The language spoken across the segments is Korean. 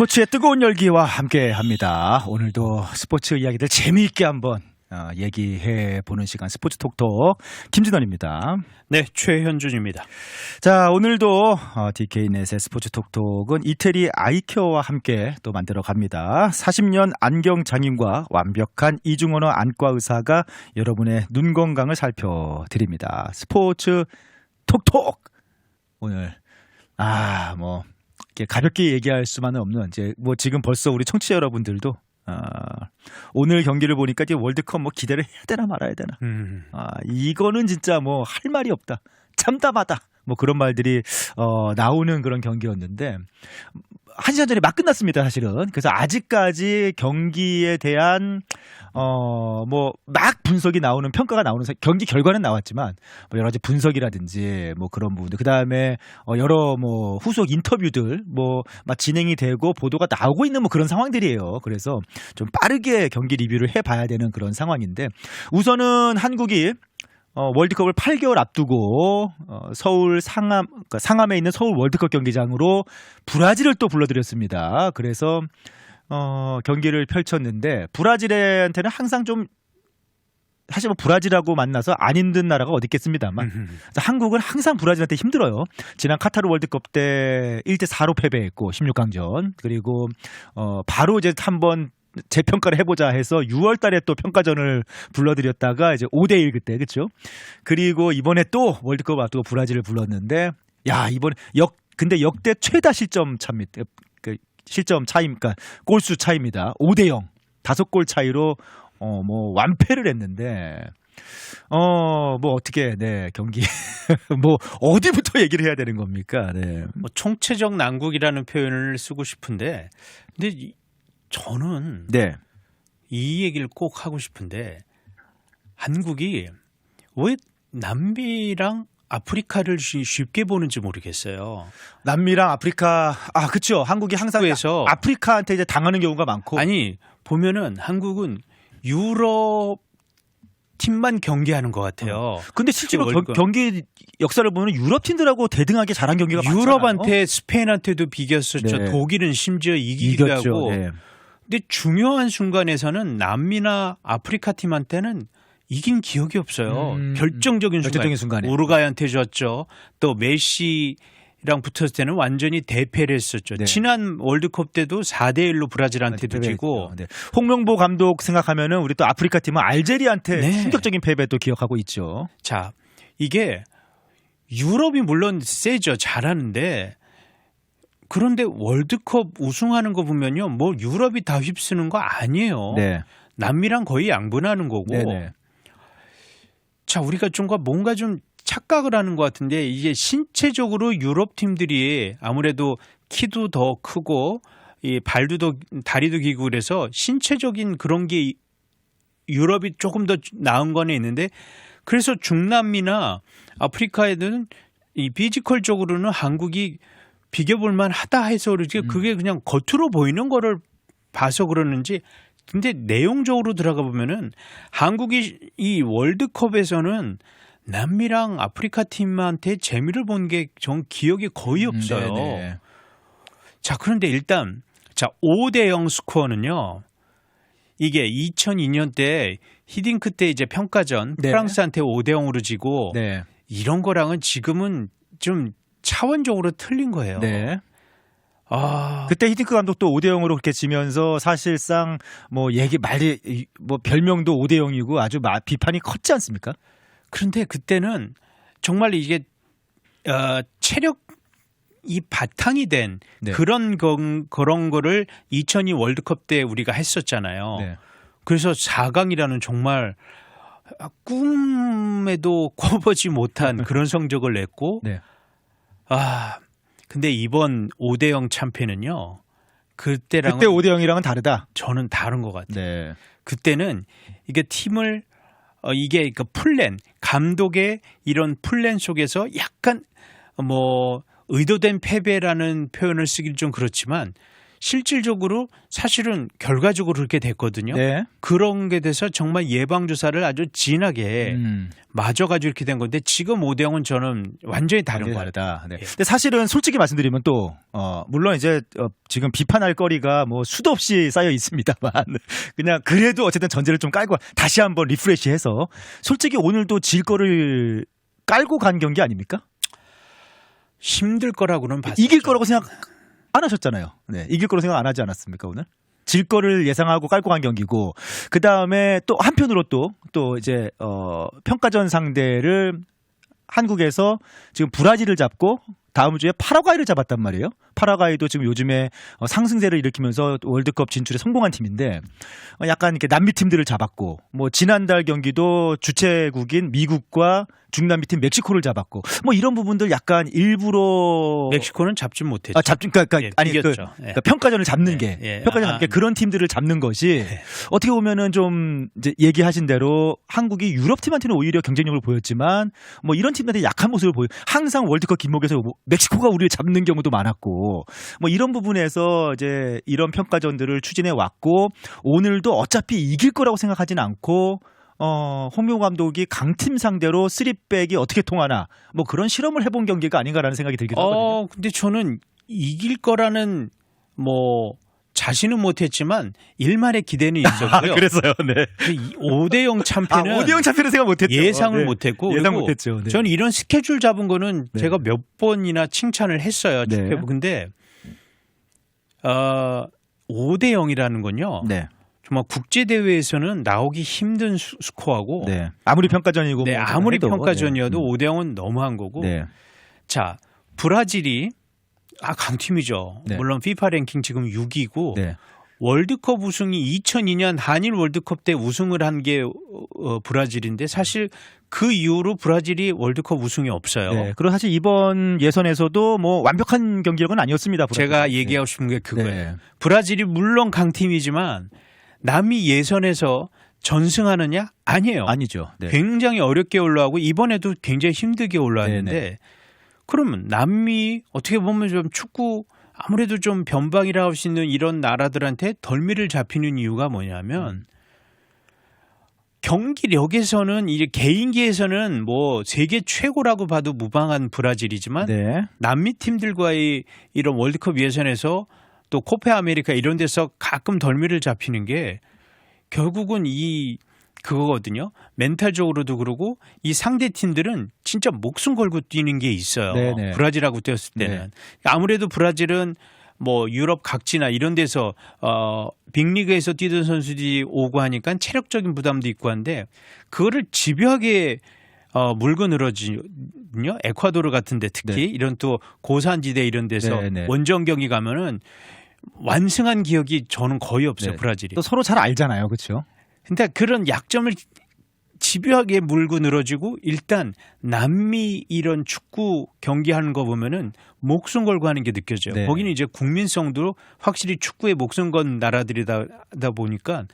스포츠의 뜨거운 열기와 함께합니다. 오늘도 스포츠 이야기들 재미있게 한번 얘기해 보는 시간 스포츠 톡톡 김진원입니다. 네, 최현준입니다. 자, 오늘도 DK넷의 스포츠 톡톡은 이태리 아이케어와 함께 또 만들어 갑니다. 40년 안경 장인과 완벽한 이중언어 안과 의사가 여러분의 눈 건강을 살펴드립니다. 스포츠 톡톡 오늘 이렇게 가볍게 얘기할 수만은 없는 이제 지금 벌써 우리 청취자 여러분들도 오늘 경기를 보니까 이제 월드컵 기대를 해야 되나 말아야 되나. 이거는 진짜 할 말이 없다. 참담하다. 그런 말들이 나오는 그런 경기였는데 1시간 전에 막 끝났습니다, 사실은. 그래서 아직까지 경기에 대한 막 분석이 나오는 평가가 나오는 경기 결과는 나왔지만 여러 가지 분석이라든지 그런 부분들 그다음에 여러 후속 인터뷰들 막 진행이 되고 보도가 나오고 있는 그런 상황들이에요. 그래서 좀 빠르게 경기 리뷰를 해 봐야 되는 그런 상황인데 우선은 한국이 월드컵을 8개월 앞두고 서울 상암에 있는 서울 월드컵 경기장으로 브라질을 또 불러들였습니다. 그래서 경기를 펼쳤는데 브라질한테는 항상 좀 사실 브라질하고 만나서 안 힘든 나라가 어디 있겠습니다만 한국은 항상 브라질한테 힘들어요. 지난 카타르 월드컵 때 1대4로 패배했고 16강전 그리고 바로 이제 한번 재평가를 해보자 해서 6월 달에 또 평가전을 불러들였다가 이제 5대1 그때 그렇죠. 그리고 이번에 또 월드컵 앞두고 브라질을 불렀는데 이번에 근데 역대 최다 실점 차입니다. 실점 차이니까 골수 차이입니다. 5대0 5골 차이로 완패를 했는데 어떻게 경기 어디부터 얘기를 해야 되는 겁니까? 네. 총체적 난국이라는 표현을 쓰고 싶은데 근데 저는 이 얘기를 꼭 하고 싶은데 한국이 왜 남미랑 아프리카를 쉽게 보는지 모르겠어요. 남미랑 아프리카 그렇죠. 한국이 항상 아프리카한테 이제 당하는 경우가 많고 아니 보면은 한국은 유럽 팀만 경기하는 것 같아요. 근데 실제로 경기 역사를 보면 유럽 팀들하고 대등하게 잘한 경기가 많잖아요. 유럽한테 스페인한테도 비겼었죠. 네. 독일은 심지어 이기기도 하고. 네. 근데 중요한 순간에서는 남미나 아프리카 팀한테는 이긴 기억이 없어요. 결정적인 순간에. 우루과이한테 졌죠. 또 메시랑 붙었을 때는 완전히 대패를 했었죠. 네. 지난 월드컵 때도 4대1로 브라질한테도 지고. 네. 홍명보 감독 생각하면은 우리 또 아프리카 팀은 알제리한테 충격적인 패배 또 기억하고 있죠. 자, 이게 유럽이 물론 세죠. 잘하는데 그런데 월드컵 우승하는 거 보면요. 유럽이 다 휩쓰는 거 아니에요. 네. 남미랑 거의 양분하는 거고. 네네. 자, 우리가 뭔가 좀 착각을 하는 것 같은데 이게 신체적으로 유럽 팀들이 아무래도 키도 더 크고 이 다리도 기고 그래서 신체적인 그런 게 유럽이 조금 더 나은 거는 있는데 그래서 중남미나 아프리카에는 이 피지컬적으로는 한국이 비교볼 만하다 해서 그러지 그게 그냥 겉으로 보이는 거를 봐서 그러는지 근데 내용적으로 들어가 보면은 한국이 이 월드컵에서는 남미랑 아프리카 팀한테 재미를 본 게 전 기억이 거의 없어요. 자, 그런데 일단 5대0 스코어는요. 이게 2002년 때 히딩크 때 이제 평가전 프랑스한테 5대0으로 지고 이런 거랑은 지금은 좀 차원적으로 틀린 거예요. 네. 그때 히딩크 감독도 5대0으로 그렇게 지면서 사실상 별명도 5대0이고 아주 비판이 컸지 않습니까? 그런데 그때는 정말 이게 체력이 바탕이 된 그런 거를 2002 월드컵 때 우리가 했었잖아요. 네. 그래서 4강이라는 정말 꿈에도 꿔보지 못한 그런 성적을 냈고 근데 이번 5대0 참패는요. 그때 5대0이랑은 다르다. 저는 다른 것 같아요. 네. 그때는 이게 팀을 이게 플랜 감독의 이런 플랜 속에서 약간 의도된 패배라는 표현을 쓰긴 좀 그렇지만 실질적으로 사실은 결과적으로 그렇게 됐거든요. 네. 그런 게 돼서 정말 예방주사를 아주 진하게 맞아가지고 이렇게 된 건데 지금 5대0은 저는 완전히 다른 완전히 거예요. 다르다. 네. 예. 근데 사실은 솔직히 말씀드리면 또 물론 이제 지금 비판할 거리가 뭐 수도 없이 쌓여 있습니다만 그냥 그래도 어쨌든 전제를 좀 깔고 다시 한번 리프레시해서 솔직히 오늘도 질 거를 깔고 간 경기 아닙니까? 힘들 거라고는 봤어요. 이길 거라고 생각 안 하셨잖아요. 네, 이길 거라고 생각 안 하지 않았습니까 오늘? 질 거를 예상하고 깔고 간 경기고 그 다음에 또 한편으로 또 이제 평가전 상대를 한국에서 지금 브라질을 잡고 다음 주에 파라과이를 잡았단 말이에요. 파라과이도 지금 요즘에 상승세를 일으키면서 월드컵 진출에 성공한 팀인데 약간 이렇게 남미 팀들을 잡았고 뭐 지난달 경기도 주최국인 미국과 중남미 팀 멕시코를 잡았고 뭐 이런 부분들 약간 일부러 멕시코는 잡지 못했죠. 그러니까 예, 아니 이겼죠. 그러니까 평가전을 잡는 게 평가전 잡는 게 그런 팀들을 잡는 것이 어떻게 보면은 좀 이제 얘기하신 대로 한국이 유럽 팀한테는 오히려 경쟁력을 보였지만 뭐 이런 팀들한테 약한 모습을 보여. 항상 월드컵 기목에서 멕시코가 우리를 잡는 경우도 많았고 뭐 이런 부분에서 이제 이런 평가전들을 추진해 왔고 오늘도 어차피 이길 거라고 생각하진 않고 홍명호 감독이 강팀 상대로 3백이 어떻게 통하나 뭐 그런 실험을 해본 경기가 아닌가라는 생각이 들기도 하거든요. 근데 저는 이길 거라는 뭐 자신은 못했지만 일말의 기대는 있었고요. 그랬어요. 네. 5대0 참패는 5대0 참패는 생각 못했죠. 예상을 네. 못했고 예상 그리고 못했죠. 네. 저는 이런 스케줄 잡은 거는 네. 제가 몇 번이나 칭찬을 했어요. 네. 근데 5대0이라는 건요. 네. 정말 국제 대회에서는 나오기 힘든 스코어고 네. 아무리 평가전이고 네, 뭐 아무리 해도, 평가전이어도 네. 5대0은 너무한 거고. 네. 자, 브라질이 강팀이죠. 네. 물론 FIFA 랭킹 지금 6위고 네. 월드컵 우승이 2002년 한일 월드컵 때 우승을 한 게 브라질인데 사실 그 이후로 브라질이 월드컵 우승이 없어요. 네. 그리고 사실 이번 예선에서도 뭐 완벽한 경기력은 아니었습니다. 브라질. 제가 얘기하고 싶은 게 그거예요. 네. 브라질이 물론 강팀이지만 남이 예선에서 전승하느냐? 아니에요. 아니죠. 네. 굉장히 어렵게 올라오고 이번에도 굉장히 힘들게 올라왔는데 네네. 그러면 남미 어떻게 보면 좀 축구 아무래도 좀 변방이라 할 수 있는 이런 나라들한테 덜미를 잡히는 이유가 뭐냐면 경기력에서는 이제 개인기에서는 뭐 세계 최고라고 봐도 무방한 브라질이지만 네. 남미 팀들과의 이런 월드컵 예선에서 또 코페 아메리카 이런 데서 가끔 덜미를 잡히는 게 결국은 그거거든요. 멘탈적으로도 그러고 이 상대 팀들은 진짜 목숨 걸고 뛰는 게 있어요. 네네. 브라질하고 뛰었을 때는. 네. 아무래도 브라질은 뭐 유럽 각지나 이런 데서 빅리그에서 뛰던 선수들이 오고 하니까 체력적인 부담도 있고 한데 그거를 집요하게 물고 늘어지거든요. 에콰도르 같은 데 특히 네. 이런 또 고산지대 이런 데서 네네. 원정 경기 가면은 완승한 기억이 저는 거의 없어요. 네. 브라질이. 또 서로 잘 알잖아요. 그렇죠? 근데 그런 약점을 집요하게 물고 늘어지고 일단 남미 이런 축구 경기하는 거 보면은 목숨 걸고 하는 게 느껴져요. 네. 거기는 이제 국민성도 확실히 축구에 목숨 건 나라들이다 보니까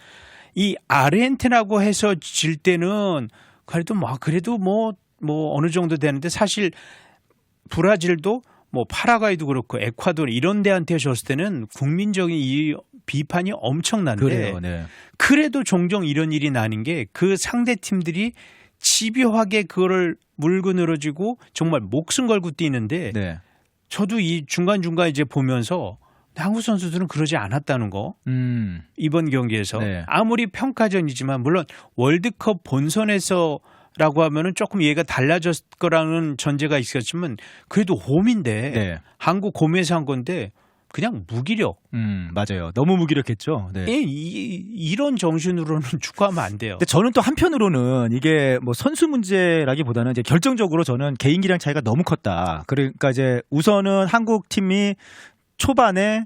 이 아르헨티나고 해서 질 때는 그래도 뭐 어느 정도 되는데 사실 브라질도 뭐 파라과이도 그렇고 에콰도르 이런 데한테 졌을 때는 국민적인 이 비판이 엄청난데 그래요. 네. 그래도 종종 이런 일이 나는 게 그 상대 팀들이 집요하게 그거를 물고 늘어지고 정말 목숨 걸고 뛰는데 네. 저도 이 중간중간 이제 보면서 한국 선수들은 그러지 않았다는 거 이번 경기에서 네. 아무리 평가전이지만 물론 월드컵 본선에서 라고 하면은 조금 얘가 달라졌을 거라는 전제가 있었지만 그래도 홈인데 네. 한국 홈에서 한 건데 그냥 무기력. 맞아요. 너무 무기력했죠. 네. 이런 정신으로는 축구하면 안 돼요. 근데 저는 또 한편으로는 이게 뭐 선수 문제라기보다는 이제 결정적으로 저는 개인기량 차이가 너무 컸다. 그러니까 이제 우선은 한국 팀이 초반에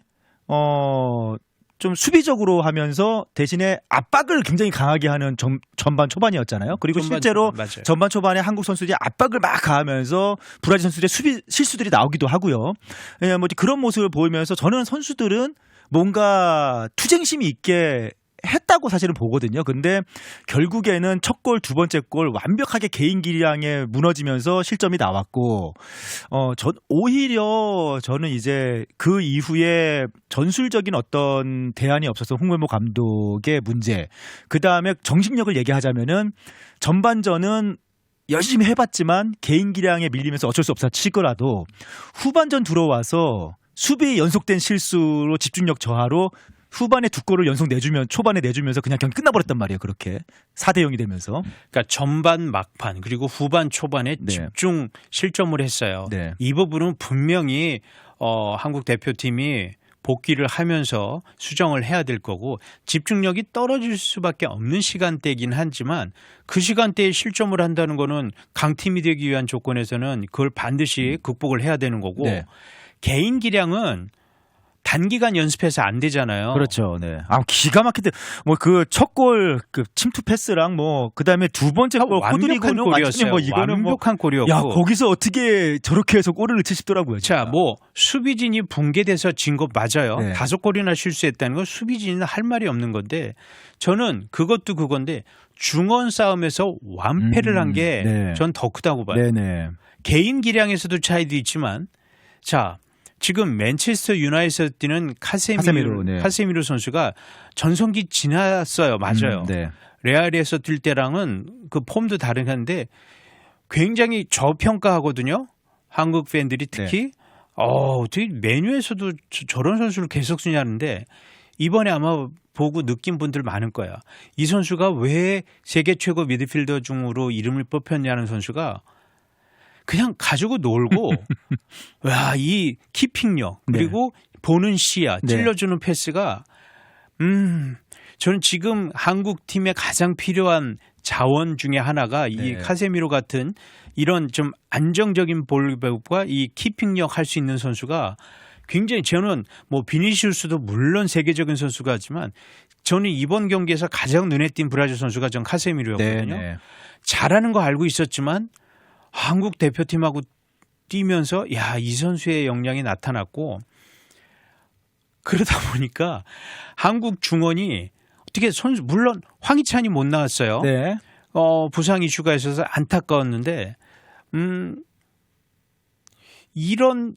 좀 수비적으로 하면서 대신에 압박을 굉장히 강하게 하는 전반 초반이었잖아요. 그리고 실제로 맞아요. 전반 초반에 한국 선수들이 압박을 막 가하면서 브라질 선수들의 수비 실수들이 나오기도 하고요. 뭐 그런 모습을 보이면서 저는 선수들은 뭔가 투쟁심이 있게 했다고 사실은 보거든요. 근데 결국에는 첫 골, 두 번째 골 완벽하게 개인 기량에 무너지면서 실점이 나왔고, 오히려 저는 이제 그 이후에 전술적인 어떤 대안이 없어서 홍명보 감독의 문제, 그 다음에 정신력을 얘기하자면은 전반전은 열심히 해봤지만 개인 기량에 밀리면서 어쩔 수 없어 치더라도 후반전 들어와서 수비 연속된 실수로 집중력 저하로 후반에 두 골을 연속 내주면 초반에 내주면서 그냥 경기 끝나버렸단 말이에요. 그렇게 4대 0이 되면서. 그러니까 전반 막판 그리고 후반 초반에 네. 집중 실점을 했어요. 네. 이 부분은 분명히 한국 대표팀이 복귀를 하면서 수정을 해야 될 거고 집중력이 떨어질 수밖에 없는 시간대이긴 하지만 그 시간대에 실점을 한다는 거는 강팀이 되기 위한 조건에서는 그걸 반드시 극복을 해야 되는 거고 네. 개인 기량은 단기간 연습해서 안 되잖아요. 그렇죠. 네. 기가 막히게 뭐 그 첫 골 그 침투 패스랑 뭐 그다음에 두 번째 골 완벽한 골이었어요. 뭐 이거는 완벽한 골이었고. 야, 거기서 어떻게 저렇게 해서 골을 넣지 싶더라고요. 자, 뭐 수비진이 붕괴돼서 진 거 맞아요. 네. 5골이나 실수했다는 건 수비진은 할 말이 없는 건데 저는 그것도 그건데 중원 싸움에서 완패를 한 게 전 더 크다고 봐요. 네네. 개인 기량에서도 차이도 있지만 자, 지금 맨체스터 유나이티드 뛰는 카세미로 선수가 전성기 지났어요. 맞아요. 네. 레알에서 뛸 때랑은 그 폼도 다른데 굉장히 저평가하거든요. 한국 팬들이 특히 어떻게 메뉴에서도 저런 선수를 계속 쓰냐는데 이번에 아마 보고 느낀 분들 많을 거야. 이 선수가 왜 세계 최고 미드필더 중으로 이름을 뽑혔냐는 선수가 그냥 가지고 놀고 와, 이 키핑력 그리고 보는 시야 찔러주는 패스가 저는 지금 한국 팀에 가장 필요한 자원 중에 하나가 이 카세미로 같은 이런 좀 안정적인 볼배우과 이 키핑력 할 수 있는 선수가 굉장히 저는 뭐 비니시우스도 물론 세계적인 선수가 하지만 저는 이번 경기에서 가장 눈에 띈 브라질 선수가 전 카세미로였거든요. 잘하는 거 알고 있었지만 한국 대표팀하고 뛰면서 야, 이 선수의 역량이 나타났고 그러다 보니까 한국 중원이 어떻게 선수 물론 황희찬이 못 나왔어요. 네. 부상 이슈가 있어서 안타까웠는데 이런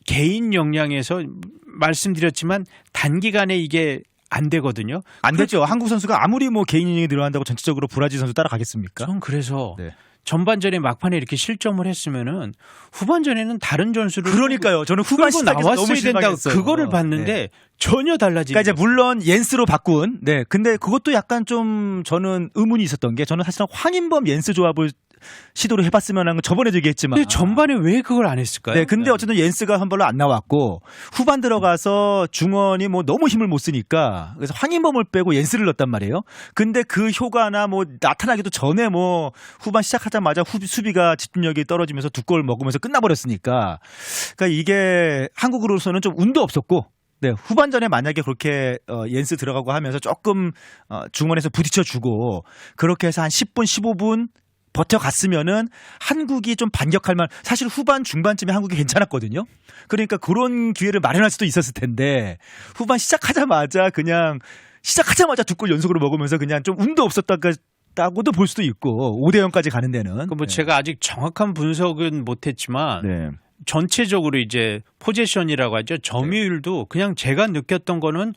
개인 역량에서 말씀드렸지만 단기간에 이게 안 되거든요. 안 되죠. 한국 선수가 아무리 뭐 개인 인력이 늘어난다고 전체적으로 브라질 선수 따라가겠습니까? 전 그래서 전반전에 막판에 이렇게 실점을 했으면은 후반전에는 다른 전술을 그러니까요. 저는 후반 시작에서 나왔어야 너무 된다고 실망했어요. 그거를 봤는데 전혀 달라지는. 그러니까 이제 물론 옌스로 바꾼. 네. 근데 그것도 약간 좀 저는 의문이 있었던 게 저는 사실은 황인범 옌스 조합을 시도를 해봤으면 하는 건 저번에도 얘기했지만. 근데 전반에 왜 그걸 안 했을까요? 네, 근데 어쨌든 옌스가 선발로 안 나왔고 후반 들어가서 중원이 뭐 너무 힘을 못 쓰니까 그래서 황인범을 빼고 옌스를 넣었단 말이에요. 근데 그 효과나 뭐 나타나기도 전에 뭐 후반 시작하자마자 수비가 집중력이 떨어지면서 두 골 먹으면서 끝나버렸으니까. 그러니까 이게 한국으로서는 좀 운도 없었고. 네, 후반전에 만약에 그렇게 옌스 들어가고 하면서 조금 중원에서 부딪혀주고 그렇게 해서 한 10분, 15분 버텨갔으면은 한국이 좀 반격할 만 사실 후반 중반쯤에 한국이 괜찮았거든요. 그러니까 그런 기회를 마련할 수도 있었을 텐데 후반 시작하자마자 두 골 연속으로 먹으면서 그냥 좀 운도 없었다고도 볼 수도 있고 5대 0까지 가는 데는. 뭐 제가 아직 정확한 분석은 못했지만 전체적으로 이제 포지션이라고 하죠. 점유율도 그냥 제가 느꼈던 거는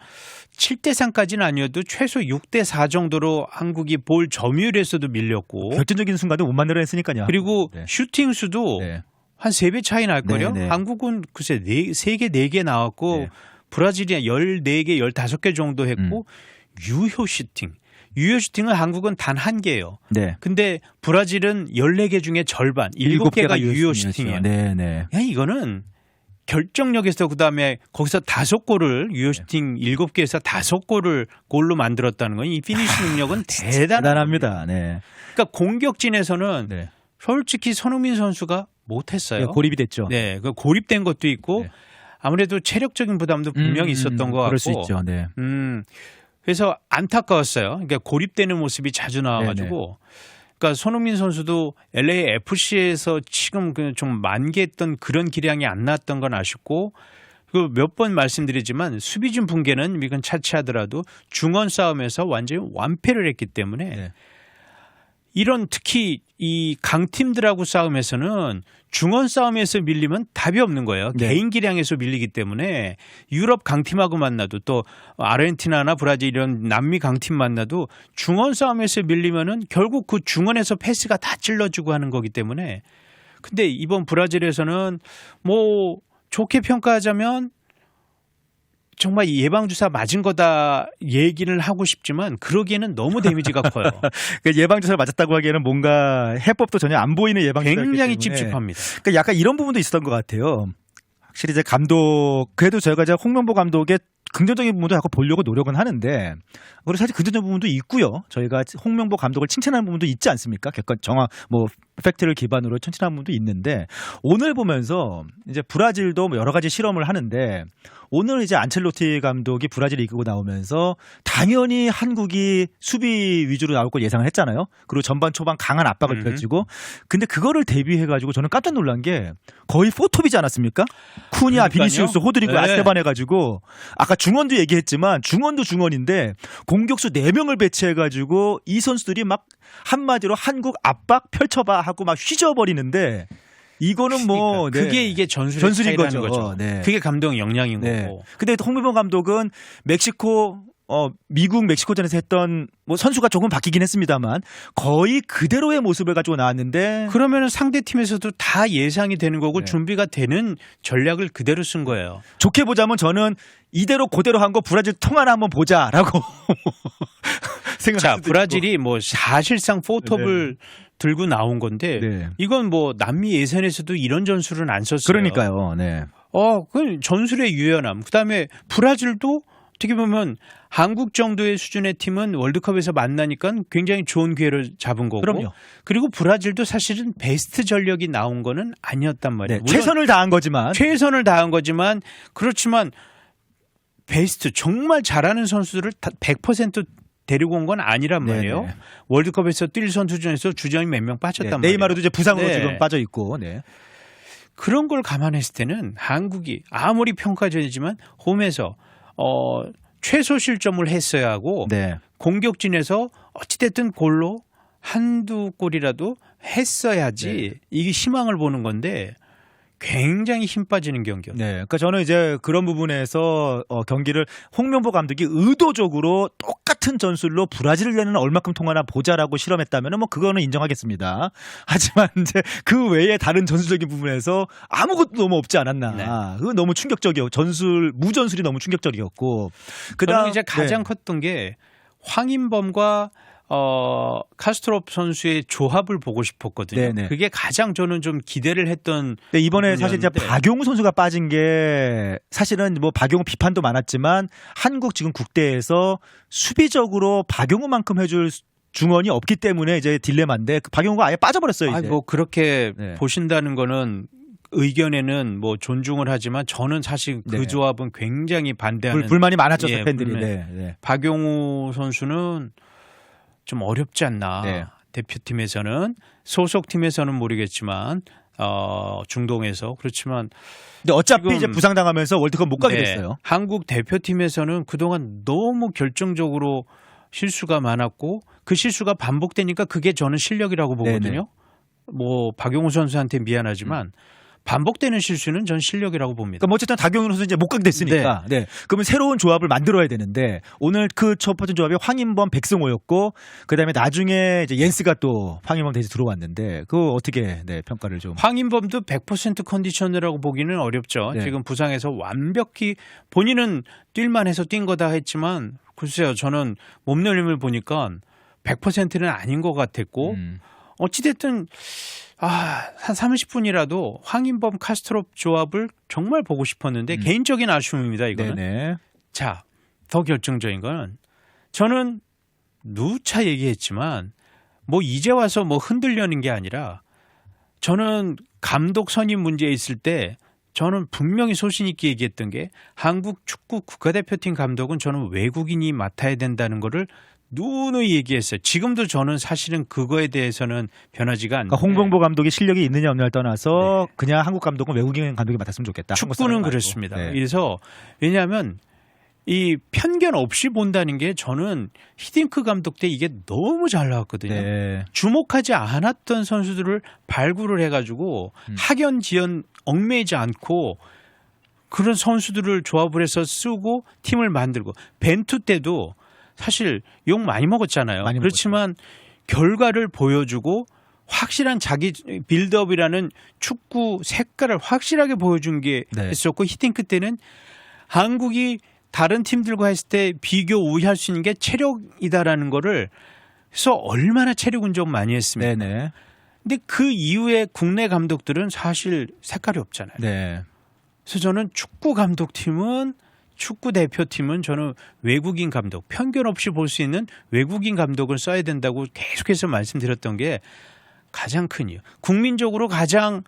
7대 3까지는 아니어도 최소 6대 4 정도로 한국이 볼 점유율에서도 밀렸고 결정적인 순간도 못 만들어냈으니까요. 그리고 슈팅 수도 한 3배 차이 날걸요. 한국은 글쎄 3개, 4개 나왔고 브라질이 14개, 15개 정도 했고 유효 슈팅은 한국은 단 1개예요. 근데 브라질은 14개 중에 절반, 7개가 유효 슈팅이에요. 야, 이거는 결정력에서 그다음에 거기서 5골을 유효 슈팅 7개에서 5골을 골로 만들었다는 건 이 피니시 능력은 대단합니다. 그러니까 공격진에서는 솔직히 손흥민 선수가 못했어요. 고립이 됐죠. 그 고립된 것도 있고 아무래도 체력적인 부담도 분명히 있었던 것 같고. 그럴 수 있죠. 그래서 안타까웠어요. 그러니까 고립되는 모습이 자주 나와가지고. 그러니까 손흥민 선수도 LAFC에서 지금 좀 만개했던 그런 기량이 안 나왔던 건 아쉽고 그 몇 번 말씀드리지만 수비진 붕괴는 이건 차치하더라도 중원 싸움에서 완전히 완패를 했기 때문에 네. 이런 특히 이 강팀들하고 싸움에서는 중원 싸움에서 밀리면 답이 없는 거예요. 네. 개인 기량에서 밀리기 때문에 유럽 강팀하고 만나도 또 아르헨티나나 브라질 이런 남미 강팀 만나도 중원 싸움에서 밀리면은 결국 그 중원에서 패스가 다 찔러주고 하는 거기 때문에 근데 이번 브라질에서는 뭐 좋게 평가하자면 정말 예방주사 맞은 거다 얘기를 하고 싶지만 그러기에는 너무 데미지가 커요. 예방주사를 맞았다고 하기에는 뭔가 해법도 전혀 안 보이는 예방주사였기 굉장히 때문에 찝찝합니다. 그러니까 약간 이런 부분도 있었던 것 같아요. 확실히 이제 감독 그래도 저희가 이제 홍명보 감독의 긍정적인 부분도 자꾸 보려고 노력은 하는데 그리고 사실 긍정적인 부분도 있고요. 저희가 홍명보 감독을 칭찬하는 부분도 있지 않습니까? 객관 정확 뭐 팩트를 기반으로 칭찬하는 부분도 있는데 오늘 보면서 이제 브라질도 뭐 여러 가지 실험을 하는데 오늘 이제 안첼로티 감독이 브라질을 이끌고 나오면서 당연히 한국이 수비 위주로 나올 걸 예상을 했잖아요. 그리고 전반 초반 강한 압박을 펼치고 근데 그거를 대비해가지고 저는 깜짝 놀란 게 거의 포톱이지 않았습니까? 쿠니아, 그러니까요. 비니시우스, 호드리고, 네. 아스테반 해가지고 아까 중원도 얘기했지만 중원도 중원인데 공격수 4명을 배치해가지고 이 선수들이 막 한마디로 한국 압박 펼쳐봐 하고 막 휘저어버리는데 이거는 뭐 그러니까 그게 이게 전술의 전술인 차이라는 거죠. 네. 그게 감독의 역량인 네. 거고. 근데 홍명보 감독은 멕시코 미국 멕시코전에서 했던 뭐 선수가 조금 바뀌긴 했습니다만 거의 그대로의 모습을 가지고 나왔는데 그러면 상대 팀에서도 다 예상이 되는 거고 네. 준비가 되는 전략을 그대로 쓴 거예요. 좋게 보자면 저는 이대로 그대로 한 거 브라질 통하나 한번 보자라고 생각할 자, 수도 브라질이 뭐 사실상 포톱을 들고 나온 건데 네. 이건 뭐 남미 예선에서도 이런 전술은 안 썼어요. 그러니까요. 네. 그 전술의 유연함. 그다음에 브라질도 어떻게 보면 한국 정도의 수준의 팀은 월드컵에서 만나니까 굉장히 좋은 기회를 잡은 거고. 그럼요. 그리고 브라질도 사실은 베스트 전력이 나온 거는 아니었단 말이에요. 네. 물론 최선을 다한 거지만 최선을 다한 거지만 그렇지만 베스트 정말 잘하는 선수들을 100% 데리고 온 건 아니란 말이에요. 네네. 월드컵에서 뛸 선수 중에서 주전이 몇 명 빠졌단 말이에요. 네이마르도 이제 부상으로 네. 지금 빠져 있고. 네. 그런 걸 감안했을 때는 한국이 아무리 평가전이지만 홈에서 최소 실점을 했어야 하고 네. 공격진에서 어찌됐든 골로 한두 골이라도 했어야지 네. 이게 희망을 보는 건데 굉장히 힘 빠지는 경기였어요. 네. 그러니까 저는 이제 그런 부분에서 경기를 홍명보 감독이 의도적으로 똑같은 전술로 브라질을 내는 얼마큼 통하나 보자라고 실험했다면 뭐 그거는 인정하겠습니다. 하지만 이제 그 외에 다른 전술적인 부분에서 아무것도 너무 없지 않았나. 네. 그건 너무 충격적이었고 무전술이 너무 충격적이었고. 저는 이제 가장 컸던 게 황인범과 카스트롭 선수의 조합을 보고 싶었거든요. 네네. 그게 가장 저는 좀 기대를 했던. 네, 이번에 사실 이제 부분이었는데. 박용우 선수가 빠진 게 사실은 뭐 박용우 비판도 많았지만 한국 지금 국대에서 수비적으로 박용우만큼 해줄 중원이 없기 때문에 이제 딜레마인데 박용우가 아예 빠져버렸어요. 이제. 뭐 그렇게 네. 보신다는 거는 의견에는 뭐 존중을 하지만 저는 사실 그 네. 조합은 굉장히 반대하는. 불만이 많았죠, 예, 팬들이. 불만. 네, 네. 박용우 선수는 좀 어렵지 않나. 네. 대표팀에서는 소속팀에서는 모르겠지만 중동에서 그렇지만 근데 어차피 지금- 이제 부상당하면서 월드컵 못 가게 네, 됐어요. 한국 대표팀에서는 그동안 너무 결정적으로 실수가 많았고 그 실수가 반복되니까 그게 저는 실력이라고 보거든요. 네네. 뭐 박용우 선수한테 미안하지만 반복되는 실수는 전 실력이라고 봅니다. 그러니까 뭐 어쨌든 박용우 선수 이제 못 가게 됐으니까. 네. 그러면 새로운 조합을 만들어야 되는데 오늘 그 첫 번째 조합이 황인범, 백승호였고 그다음에 나중에 이제 옌스가 또 황인범 대신 들어왔는데 그거 어떻게 평가를 좀. 황인범도 100% 컨디션이라고 보기는 어렵죠. 네. 지금 부상에서 완벽히 본인은 뛸만해서 뛴 거다 했지만 글쎄요. 저는 몸놀림을 보니까 100%는 아닌 것 같았고 어찌됐든 한 30분이라도 황인범 카스트롭 조합을 정말 보고 싶었는데 개인적인 아쉬움입니다. 이거는. 네네. 자, 더 결정적인 거는 저는 누차 얘기했지만 뭐 이제 와서 뭐 흔들려는 게 아니라 저는 감독 선임 문제에 있을 때 저는 분명히 소신 있게 얘기했던 게 한국 축구 국가대표팀 감독은 저는 외국인이 맡아야 된다는 거를 누누이 얘기했어요. 지금도 저는 사실은 그거에 대해서는 변하지가 않는데. 그러니까 홍명보 감독이 실력이 있느냐 없느냐를 떠나서 그냥 한국 감독은 외국인 감독이 맡았으면 좋겠다. 축구는 그렇습니다. 그래서 왜냐하면 이 편견 없이 본다는 게 저는 히딩크 감독 때 이게 너무 잘 나왔거든요. 주목하지 않았던 선수들을 발굴을 해가지고 학연 지연 얽매이지 않고 그런 선수들을 조합을 해서 쓰고 팀을 만들고 벤투 때도 사실 욕 많이 먹었잖아요. 그렇지만 결과를 보여주고 확실한 자기 빌드업이라는 축구 색깔을 확실하게 보여준 게 있었고 히딩크 때는 한국이 다른 팀들과 했을 때 비교 우위할 수 있는 게 체력이다라는 거를 해서 얼마나 체력 운동 많이 했습니까? 근데 그 이후에 국내 감독들은 사실 색깔이 없잖아요. 그래서 저는 축구 감독팀은 축구 대표팀은 저는 외국인 감독, 편견 없이 볼 수 있는 외국인 감독을 써야 된다고 계속해서 말씀드렸던 게 가장 큰 이유. 국민적으로 가장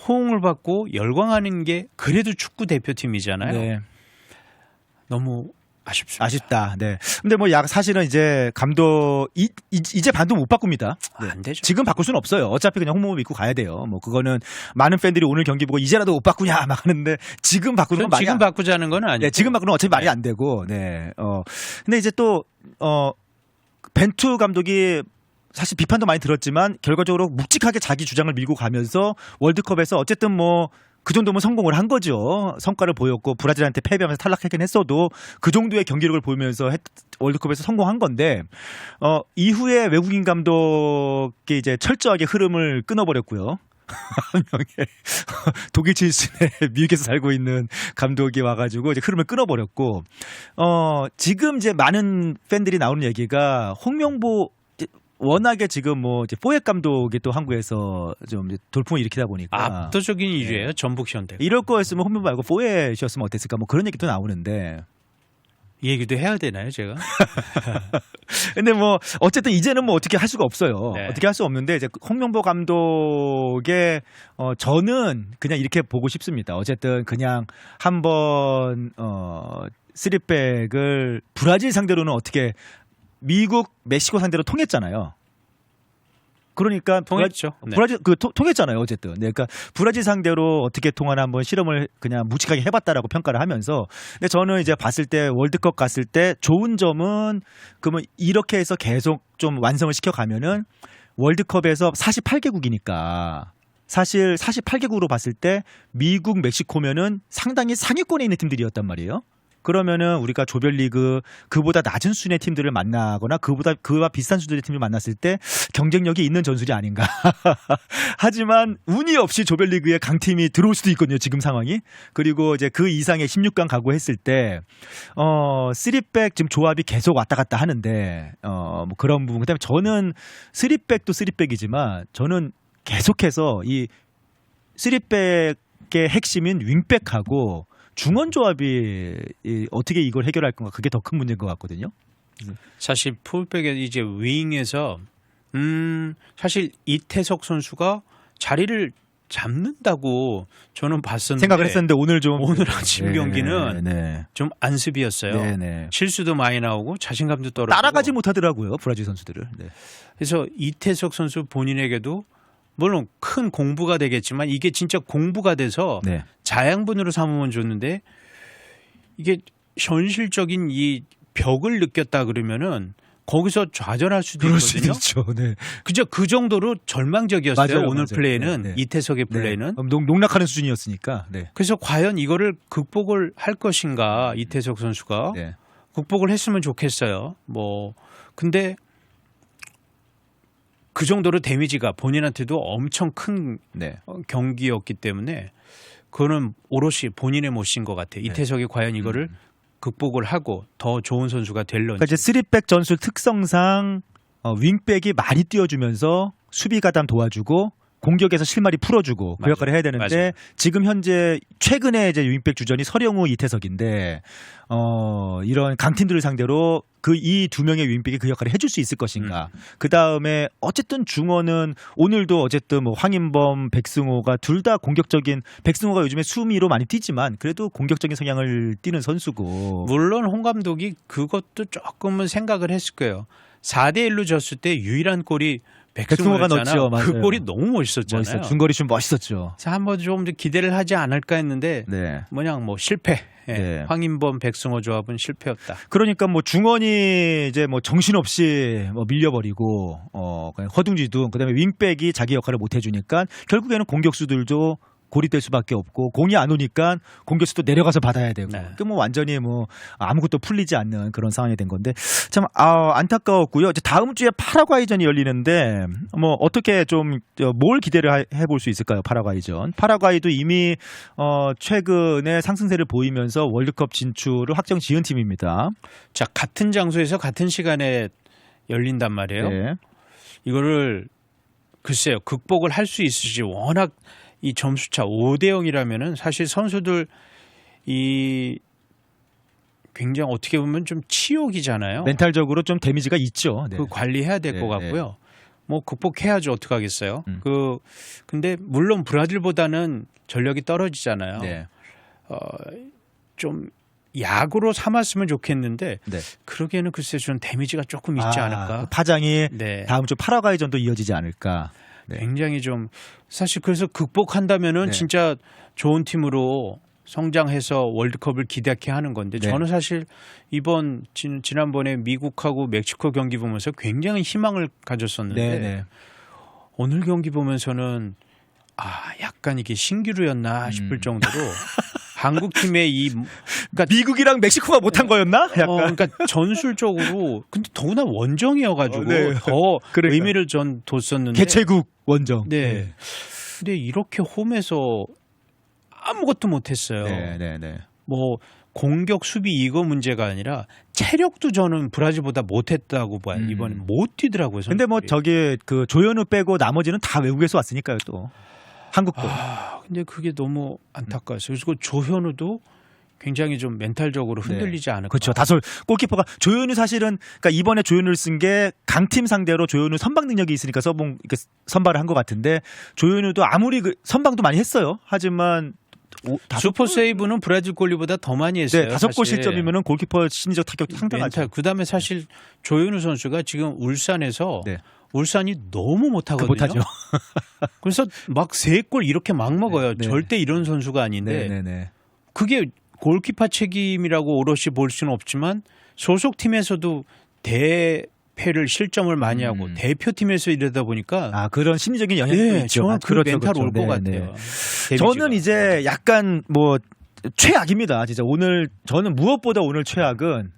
호응을 받고 열광하는 게 그래도 축구 대표팀이잖아요. 너무 아쉽습니다. 아쉽다. 근데 뭐 사실은 이제 감독 이제 반도 못 바꿉니다. 안 되죠. 지금 바꿀 수는 없어요. 어차피 그냥 홍명보 믿고 가야 돼요. 뭐 그거는 많은 팬들이 오늘 경기 보고 이제라도 못 바꾸냐 막 하는데 지금 바꾸는 건 말이 지금 바꾸자는 건 아니고. 지금 바꾸는 건 어차피 말이 안 되고. 근데 이제 또 벤투 감독이 사실 비판도 많이 들었지만 결과적으로 묵직하게 자기 주장을 밀고 가면서 월드컵에서 어쨌든 뭐 그 정도면 성공을 한 거죠. 성과를 보였고 브라질한테 패배하면서 탈락하긴 했어도 그 정도의 경기력을 보이면서 월드컵에서 성공한 건데 이후에 외국인 감독이 이제 철저하게 흐름을 끊어버렸고요. 한 명의 독일 출신의 미국에서 살고 있는 감독이 와가지고 이제 흐름을 끊어버렸고 지금 이제 많은 팬들이 나오는 얘기가 홍명보 워낙에 지금 뭐 이제 포획 감독이 또 한국에서 좀 돌풍을 일으키다 보니까 압도적인 1위예요. 전북 현대. 이럴 거였으면 홍명보 말고 포획이었으면 어땠을까? 뭐 그런 얘기도 나오는데 이 얘기도 해야 되나요, 제가? 근데 뭐 어쨌든 이제는 뭐 어떻게 할 수가 없어요. 어떻게 할 수 없는데 이제 홍명보 감독의 저는 그냥 이렇게 보고 싶습니다. 어쨌든 그냥 한번 3백을 브라질 상대로는 어떻게 미국, 멕시코 상대로 통했잖아요. 그러니까 통했죠. 브라질 통했잖아요. 어쨌든. 그러니까 브라질 상대로 어떻게 통하나 한번 실험을 그냥 묵직하게 해봤다라고 평가를 하면서. 근데 저는 이제 봤을 때 월드컵 갔을 때 좋은 점은 그러면 이렇게 해서 계속 좀 완성을 시켜가면은 월드컵에서 48개국이니까. 사실 48개국으로 봤을 때 미국, 멕시코면은 상당히 상위권에 있는 팀들이었단 말이에요. 그러면은 우리가 조별리그 그보다 낮은 수준의 팀들을 만나거나 그와 비슷한 수준의 팀을 만났을 때 경쟁력이 있는 전술이 아닌가. 하지만 운이 없이 조별리그에 강팀이 들어올 수도 있거든요. 지금 상황이. 그리고 이제 그 이상의 16강 각오했을 때 3백 지금 조합이 계속 왔다 갔다 하는데 뭐 그런 부분. 그다음에 저는 3백도 3백이지만 저는 계속해서 이 3백의 핵심인 윙백하고 중원 조합이 어떻게 이걸 해결할 건가 그게 더 큰 문제인 것 같거든요. 사실 풀백의 이제 윙에서 사실 이태석 선수가 자리를 잡는다고 저는 봤었는데 생각을 했었는데 오늘 아침 경기는 좀 안습이었어요. 실수도 많이 나오고 자신감도 떨어지고 따라가지 못하더라고요. 브라질 선수들을. 그래서 이태석 선수 본인에게도 물론 큰 공부가 되겠지만 이게 진짜 공부가 돼서 자양분으로 삼으면 좋는데 이게 현실적인 이 벽을 느꼈다 그러면은 거기서 좌절할 수도 있거든요. 그저 그 정도로 절망적이었어요. 오늘 플레이는 이태석의 플레이는 농락하는 수준이었으니까. 그래서 과연 이거를 극복을 할 것인가 이태석 선수가 극복을 했으면 좋겠어요. 뭐 근데 그 정도로 데미지가 본인한테도 엄청 큰 경기였기 때문에 그거는 오롯이 본인의 몫인 것 같아요. 이태석이 과연 이거를 극복을 하고 더 좋은 선수가 될런지. 그러니까 이제 3백 전술 특성상 윙백이 많이 뛰어주면서 수비 가담 도와주고 공격에서 실마리 풀어주고 그 역할을 해야 되는데 지금 현재 최근에 이제 윙백 주전이 서령우, 이태석인데 이런 강팀들을 상대로 이 두 명의 윙백이 그 역할을 해줄 수 있을 것인가. 그 다음에 어쨌든 중원은 오늘도 어쨌든 뭐 황인범, 백승호가 둘 다 공격적인 백승호가 요즘에 수미로 많이 뛰지만 그래도 공격적인 성향을 띠는 선수고. 물론 홍 감독이 그것도 조금은 생각을 했을 거예요. 4대 1로 졌을 때 유일한 골이 백승호가 백승호였잖아요. 넣었죠. 그 맞아요. 골이 너무 멋있었잖아요. 멋있어. 중거리 슛 멋있었죠. 그래서 한번 좀 기대를 하지 않을까 했는데 네. 뭐냐 뭐 실패. 예. 네. 황인범 백승호 조합은 실패였다. 그러니까 뭐 중원이 이제 뭐 정신없이 뭐 밀려버리고 그냥 허둥지둥 그다음에 윙백이 자기 역할을 못 해주니까 결국에는 공격수들도 고립될 수밖에 없고 공이 안 오니까 공격수도 내려가서 받아야 되고 네. 그 뭐 완전히 뭐 아무것도 풀리지 않는 그런 상황이 된 건데 참 안타까웠고요. 이제 다음 주에 파라과이전이 열리는데 뭐 어떻게 좀 뭘 기대를 해볼 수 있을까요? 파라과이전. 파라과이도 이미 최근에 상승세를 보이면서 월드컵 진출을 확정 지은 팀입니다. 자, 같은 장소에서 같은 시간에 열린단 말이에요. 네. 이거를 글쎄요. 극복을 할 수 있을지 워낙 이 점수차 5대 0이라면은 사실 선수들 이 굉장히 어떻게 보면 좀 치욕이잖아요. 멘탈적으로 좀 데미지가 있죠. 네. 그 관리해야 될 것 네, 같고요. 뭐 극복해야죠. 어떻게 하겠어요. 음. 근데 물론 브라질보다는 전력이 떨어지잖아요. 네. 좀 약으로 삼았으면 좋겠는데 네. 그러기에는 글쎄 좀 데미지가 조금 있지 않을까. 그 파장이 네. 다음 주 파라과이전도 이어지지 않을까. 네. 굉장히 좀 사실 그래서 극복한다면은 네. 진짜 좋은 팀으로 성장해서 월드컵을 기대케 하는 건데 네. 저는 사실 이번 지난번에 미국하고 멕시코 경기 보면서 굉장히 희망을 가졌었는데 네. 오늘 경기 보면서는 약간 이게 신기루였나 싶을 정도로 한국 팀의 그러니까 미국이랑 멕시코가 못한 거였나? 약간. 그러니까 전술적으로 근데 더구나 원정이어가지고 네. 더 그러니까. 의미를 전 뒀었는데 개최국 원정. 네. 근데 이렇게 홈에서 아무것도 못했어요. 네. 뭐 공격 수비 이거 문제가 아니라 체력도 저는 브라질보다 못했다고 봐요. 이번에 못 뛰더라고요. 근데 뭐 선수들이. 저기 그 조현우 빼고 나머지는 다 외국에서 왔으니까요 또. 한국도. 근데 그게 너무 안타까웠어요. 그리고 조현우도 굉장히 좀 멘탈적으로 흔들리지 않을까. 그렇죠. 다솔 골키퍼가 조현우 사실은 그러니까 이번에 조현우를 쓴 게 강팀 상대로 조현우 선방 능력이 있으니까 선발을 한 것 같은데 조현우도 아무리 선방도 많이 했어요. 하지만 슈퍼 세이브는 브라질 골리보다 더 많이 했어요. 네, 5골 사실. 실점이면은 골키퍼 심리적 타격 상당하죠. 그다음에 사실 조현우 선수가 지금 울산에서 네. 울산이 너무 못하거든요. 못하죠. 그래서 막 3골 이렇게 막 먹어요. 네. 절대 이런 선수가 아닌데 네. 그게 골키퍼 책임이라고 오롯이 볼 수는 없지만 소속팀에서도 대패를 실점을 많이 하고 대표팀에서 이러다 보니까 그런 심리적인 영향이 있죠. 저는 그 그렇죠, 멘탈 그렇죠. 올 것 네, 같아요. 네. 저는 이제 약간 뭐 최악입니다. 진짜 오늘 저는 무엇보다 오늘 최악은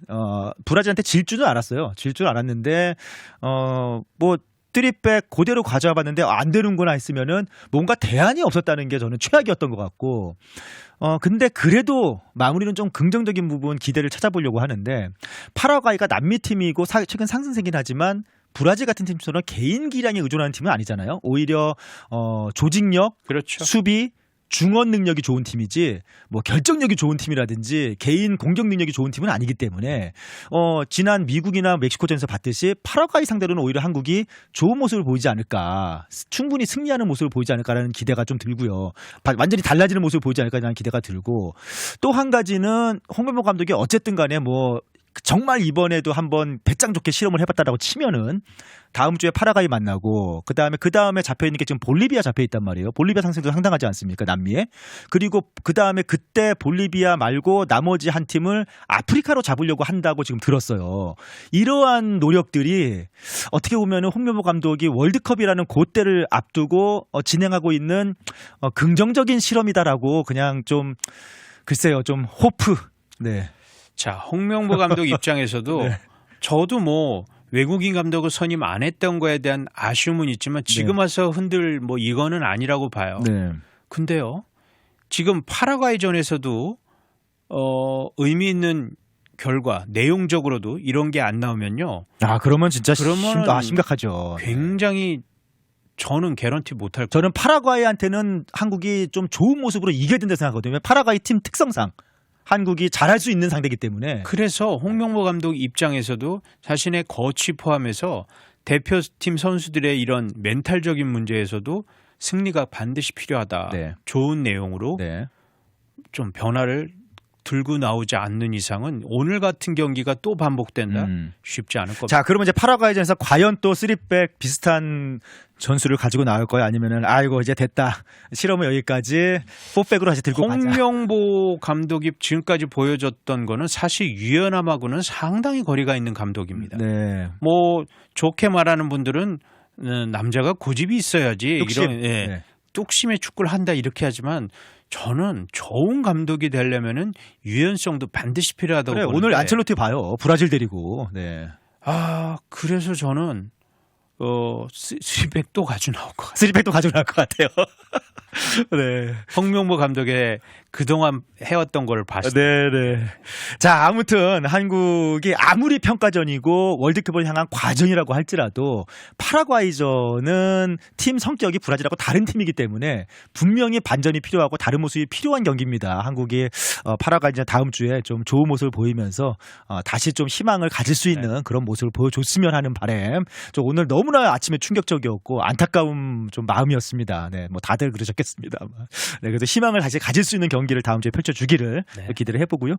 브라질한테 질 줄은 알았어요. 질 줄 알았는데 뭐 3백 그대로 가져와 봤는데 안 되는구나 했으면은 뭔가 대안이 없었다는 게 저는 최악이었던 것 같고 근데 그래도 마무리는 좀 긍정적인 부분 기대를 찾아보려고 하는데 파라과이가 남미 팀이고 최근 상승세긴 하지만 브라질 같은 팀처럼 개인 기량에 의존하는 팀은 아니잖아요. 오히려 조직력, 그렇죠. 수비, 중원 능력이 좋은 팀이지 뭐 결정력이 좋은 팀이라든지 개인 공격 능력이 좋은 팀은 아니기 때문에 지난 미국이나 멕시코전에서 봤듯이 파라과이 상대로는 오히려 한국이 좋은 모습을 보이지 않을까, 충분히 승리하는 모습을 보이지 않을까라는 기대가 좀 들고요. 완전히 달라지는 모습을 보이지 않을까라는 기대가 들고 또 한 가지는 홍명보 감독이 어쨌든 간에 뭐 정말 이번에도 한번 배짱 좋게 실험을 해봤다라고 치면은 다음 주에 파라과이 만나고 그 다음에 잡혀 있는 게 지금 볼리비아 잡혀 있단 말이에요. 볼리비아 상승도 상당하지 않습니까? 남미에. 그리고 그 다음에 그때 볼리비아 말고 나머지 한 팀을 아프리카로 잡으려고 한다고 지금 들었어요. 이러한 노력들이 어떻게 보면은 홍명보 감독이 월드컵이라는 고때를 앞두고 진행하고 있는 긍정적인 실험이다라고 그냥 좀 글쎄요, 좀 호프. 네. 자, 홍명보 감독 입장에서도 네. 저도 뭐 외국인 감독을 선임 안 했던 거에 대한 아쉬움은 있지만 지금 와서 흔들 뭐 이거는 아니라고 봐요. 네. 근데요, 지금 파라과이전에서도 의미 있는 결과, 내용적으로도 이런 게 안 나오면요. 그러면 진짜 그러면은 심각하죠. 굉장히 저는 개런티 못할 거예요. 저는 파라과이한테는 한국이 좀 좋은 모습으로 이겨야 된다 생각하거든요. 파라과이 팀 특성상 한국이 잘할 수 있는 상대이기 때문에. 그래서 홍명보 감독 입장에서도 자신의 거취 포함해서 대표팀 선수들의 이런 멘탈적인 문제에서도 승리가 반드시 필요하다. 네. 좋은 내용으로 네. 좀 변화를 들고 나오지 않는 이상은 오늘 같은 경기가 또 반복된다? 쉽지 않을 겁니다. 자, 그러면 이제 파라과이전에서 과연 또 3백 비슷한 전술을 가지고 나올 거야? 아니면은 아이고 이제 됐다. 실험은 여기까지 4백으로 다시 들고 가자. 홍명보 감독이 지금까지 보여줬던 거는 사실 유연함하고는 상당히 거리가 있는 감독입니다. 네. 뭐 좋게 말하는 분들은 남자가 고집이 있어야지 뚝심. 이런 네. 뚝심의 축구를 한다 이렇게 하지만 저는 좋은 감독이 되려면은 유연성도 반드시 필요하다고 그래, 보는데 오늘 안첼로티 봐요. 브라질 데리고. 네. 그래서 저는 3백 또 가지고 나올 것 같아요. 3백도 가지고 나올 것 같아요. 네. 홍명보 감독의 그동안 해왔던 걸 봤을 때 네네. 자, 아무튼 한국이 아무리 평가전이고 월드컵을 향한 과정이라고 할지라도 파라과이전은 팀 성격이 브라질하고 다른 팀이기 때문에 분명히 반전이 필요하고 다른 모습이 필요한 경기입니다. 한국이 파라과이전 다음 주에 좀 좋은 모습을 보이면서 다시 좀 희망을 가질 수 있는 그런 모습을 보여줬으면 하는 바람. 저 오늘 너무나 아침에 충격적이었고 안타까운 좀 마음이었습니다. 네, 뭐 다들 그러셨겠습니다. 네, 그래서 희망을 다시 가질 수 있는 경기를 다음 주에 펼쳐주기를 기대를 해보고요.